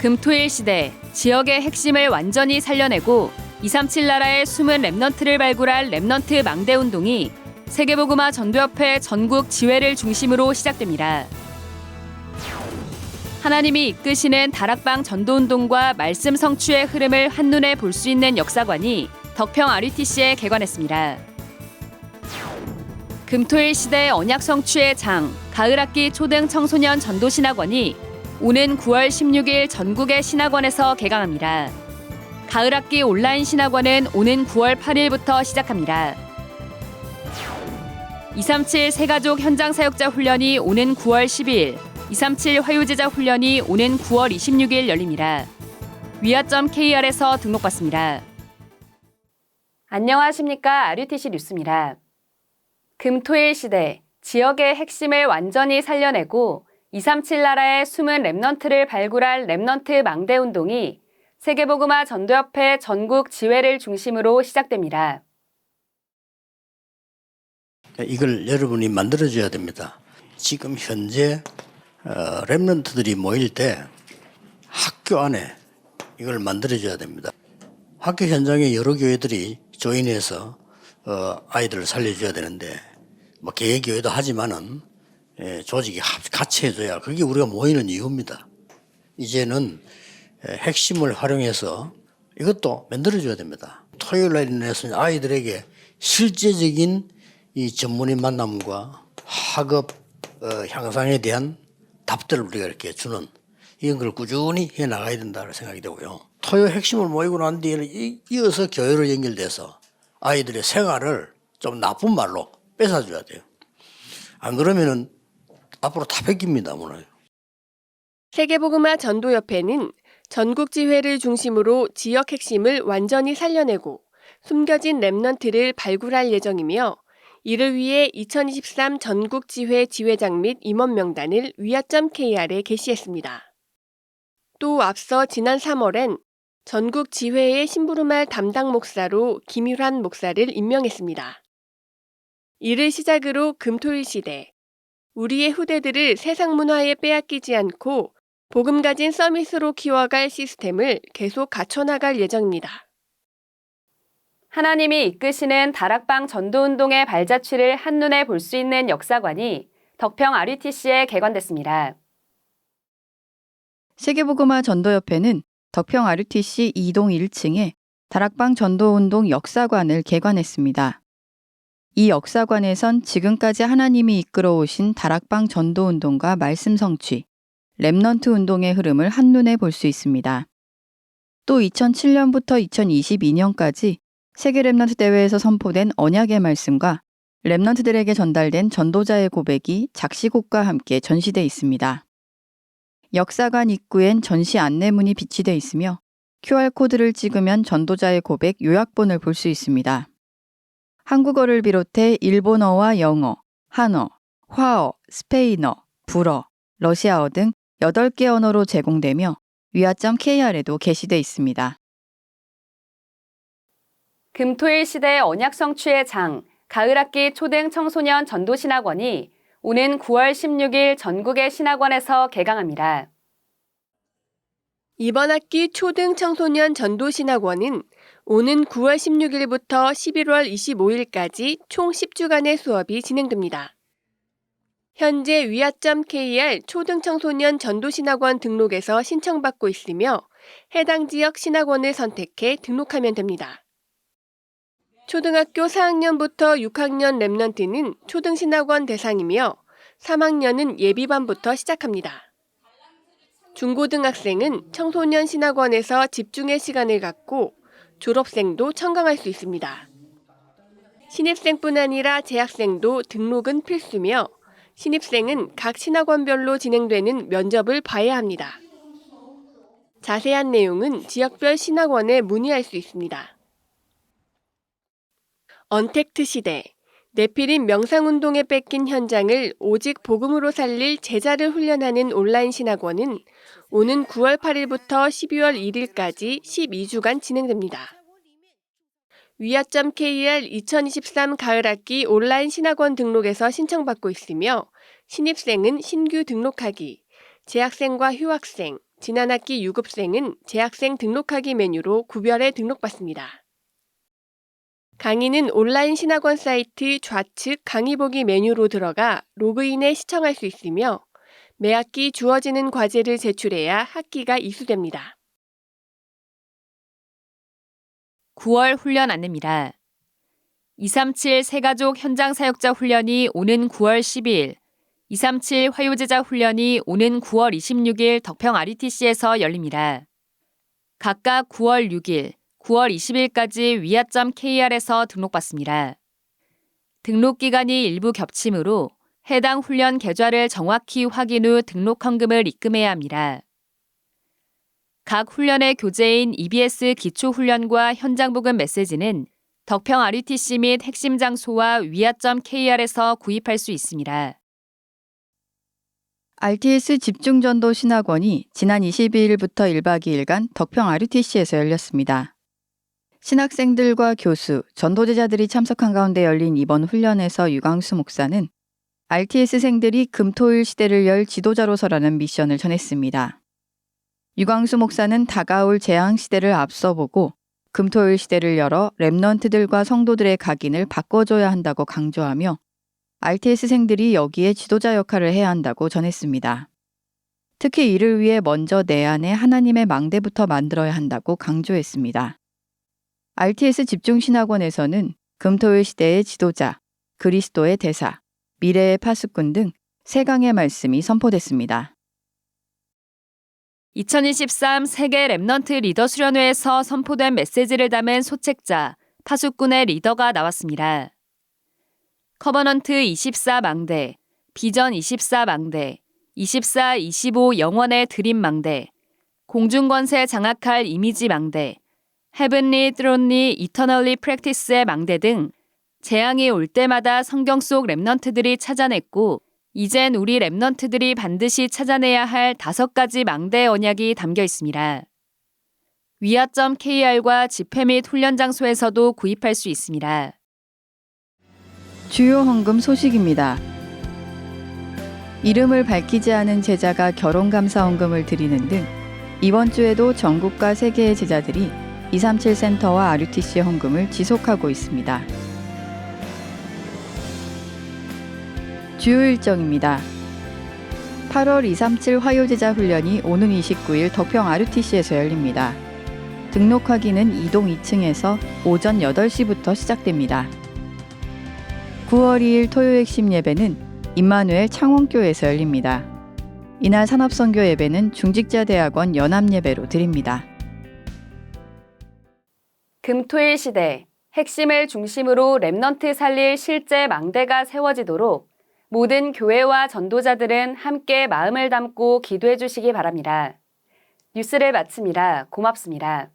금토일 시대, 지역의 핵심을 완전히 살려내고 237 나라의 숨은 랩넌트를 발굴할 랩넌트 망대운동이 세계복음화 전도협회 전국 지회를 중심으로 시작됩니다. 하나님이 이끄시는 다락방 전도운동과 말씀 성취의 흐름을 한눈에 볼 수 있는 역사관이 덕평 RUTC에 개관했습니다. 금토일 시대 언약 성취의 장, 가을학기 초등 청소년 전도신학원이 오는 9월 16일 전국의 신학원에서 개강합니다. 가을학기 온라인 신학원은 오는 9월 8일부터 시작합니다. 237 새가족 현장 사역자 훈련이 오는 9월 12일, 237 화요제자 훈련이 오는 9월 26일 열립니다. 위아.kr에서 등록받습니다. 안녕하십니까. RUTC 뉴스입니다. 금토일 시대, 지역의 핵심을 완전히 살려내고 237 나라의 숨은 랩넌트를 발굴할 랩넌트 망대운동이 세계복음화 전도협회 전국 지회를 중심으로 시작됩니다. 이걸 여러분이 만들어줘야 됩니다. 지금 현재 랩런트들이 모일 때 학교 안에 이걸 만들어줘야 됩니다. 학교 현장에 여러 교회들이 조인해서 아이들을 살려줘야 되는데 뭐 개개교회도 하지만은 조직이 같이 해줘야 그게 우리가 모이는 이유입니다. 이제는 핵심을 활용해서 이것도 만들어줘야 됩니다. 토요일 날 인해서 아이들에게 실제적인 이 전문인 만남과 학업 향상에 대한 답들을 우리가 이렇게 주는 이런 걸 꾸준히 해 나가야 된다고 생각이 되고요. 토요 핵심을 모이고 난 뒤에는 이어서 교회로 연결돼서 아이들의 생활을 좀 나쁜 말로 뺏어줘야 돼요. 안 그러면은 앞으로 다 뺏깁니다, 오늘. 세계복음화 전도협회는 전국 지회를 중심으로 지역 핵심을 완전히 살려내고 숨겨진 랩넌트를 발굴할 예정이며 이를 위해 2023 전국 지회 지회장 및 임원 명단을 위아.kr에 게시했습니다. 또 앞서 지난 3월엔 전국 지회의 심부름할 담당 목사로 김율환 목사를 임명했습니다. 이를 시작으로 금토일 시대, 우리의 후대들을 세상 문화에 빼앗기지 않고 복음 가진 서밋으로 키워갈 시스템을 계속 갖춰나갈 예정입니다. 하나님이 이끄시는 다락방 전도운동의 발자취를 한눈에 볼 수 있는 역사관이 덕평 RUTC에 개관됐습니다. 세계복음화 전도협회는 덕평 RUTC 2동 1층에 다락방 전도운동 역사관을 개관했습니다. 이 역사관에선 지금까지 하나님이 이끌어오신 다락방 전도운동과 말씀 성취, 랩넌트 운동의 흐름을 한눈에 볼 수 있습니다. 또 2007년부터 2022년까지 세계 랩넌트 대회에서 선포된 언약의 말씀과 랩넌트들에게 전달된 전도자의 고백이 작시곡과 함께 전시돼 있습니다. 역사관 입구엔 전시 안내문이 비치돼 있으며 QR코드를 찍으면 전도자의 고백 요약본을 볼 수 있습니다. 한국어를 비롯해 일본어와 영어, 한어, 화어, 스페인어, 불어, 러시아어 등 8개 언어로 제공되며 위아.kr에도 게시돼 있습니다. 금토일 시대 언약 성취의 장, 가을학기 초등 청소년 전도신학원이 오는 9월 16일 전국의 신학원에서 개강합니다. 이번 학기 초등 청소년 전도신학원은 오는 9월 16일부터 11월 25일까지 총 10주간의 수업이 진행됩니다. 현재 위아.kr 초등 청소년 전도신학원 등록에서 신청받고 있으며 해당 지역 신학원을 선택해 등록하면 됩니다. 초등학교 4학년부터 6학년 랩넌트는 초등신학원 대상이며 3학년은 예비반부터 시작합니다. 중고등학생은 청소년 신학원에서 집중의 시간을 갖고 졸업생도 청강할 수 있습니다. 신입생뿐 아니라 재학생도 등록은 필수며 신입생은 각 신학원별로 진행되는 면접을 봐야 합니다. 자세한 내용은 지역별 신학원에 문의할 수 있습니다. 언택트 시대, 네피림 명상운동에 뺏긴 현장을 오직 복음으로 살릴 제자를 훈련하는 온라인 신학원은 오는 9월 8일부터 12월 1일까지 12주간 진행됩니다. 위아.kr 2023 가을학기 온라인 신학원 등록에서 신청받고 있으며 신입생은 신규 등록하기, 재학생과 휴학생, 지난 학기 유급생은 재학생 등록하기 메뉴로 구별해 등록받습니다. 강의는 온라인 신학원 사이트 좌측 강의 보기 메뉴로 들어가 로그인해 시청할 수 있으며 매 학기 주어지는 과제를 제출해야 학기가 이수됩니다. 9월 훈련 안내입니다. 237 새가족 현장 사역자 훈련이 오는 9월 12일, 237 화요제자 훈련이 오는 9월 26일 덕평 RUTC에서 열립니다. 각각 9월 6일, 9월 20일까지 위아.kr에서 등록받습니다. 등록 기간이 일부 겹치므로 해당 훈련 계좌를 정확히 확인 후 등록 헌금을 입금해야 합니다. 각 훈련의 교재인 EBS 기초훈련과 현장복음 메시지는 덕평 RUTC 및 핵심 장소와 위아.kr에서 구입할 수 있습니다. RTS 집중전도 신학원이 지난 22일부터 1박 2일간 덕평 RUTC에서 열렸습니다. 신학생들과 교수, 전도제자들이 참석한 가운데 열린 이번 훈련에서 유광수 목사는 RTS생들이 금토일 시대를 열 지도자로서라는 미션을 전했습니다. 유광수 목사는 다가올 재앙 시대를 앞서 보고 금토일 시대를 열어 렘넌트들과 성도들의 각인을 바꿔줘야 한다고 강조하며 RTS생들이 여기에 지도자 역할을 해야 한다고 전했습니다. 특히 이를 위해 먼저 내 안에 하나님의 망대부터 만들어야 한다고 강조했습니다. RTS 집중신학원에서는 금토일 시대의 지도자, 그리스도의 대사, 미래의 파수꾼 등 3강의 말씀이 선포됐습니다. 2023 세계 렘넌트 리더 수련회에서 선포된 메시지를 담은 소책자, 파수꾼의 리더가 나왔습니다. 커버넌트 24 망대, 비전 24 망대, 24-25 영원의 드림 망대, 공중권세 장악할 이미지 망대, 헤븐리 트론리 이터널리 프랙티스의 망대 등 재앙이 올 때마다 성경 속 렘넌트들이 찾아냈고 이젠 우리 렘넌트들이 반드시 찾아내야 할 5가지 망대의 언약이 담겨 있습니다. 위아.kr과 집회 및 훈련 장소에서도 구입할 수 있습니다. 주요 헌금 소식입니다. 이름을 밝히지 않은 제자가 결혼감사 헌금을 드리는 등 이번 주에도 전국과 세계의 제자들이 237 센터와 RUTC 헌금을 지속하고 있습니다. 주요 일정입니다. 8월 237 화요제자 훈련이 오는 29일 덕평 RUTC에서 열립니다. 등록하기는 이동 2층에서 오전 8시부터 시작됩니다. 9월 2일 토요 핵심 예배는 임마누엘 창원교회에서 열립니다. 이날 산업선교 예배는 중직자대학원 연합예배로 드립니다. 금토일 시대, 핵심을 중심으로 렘넌트 살릴 실제 망대가 세워지도록 모든 교회와 전도자들은 함께 마음을 담고 기도해 주시기 바랍니다. 뉴스를 마칩니다. 고맙습니다.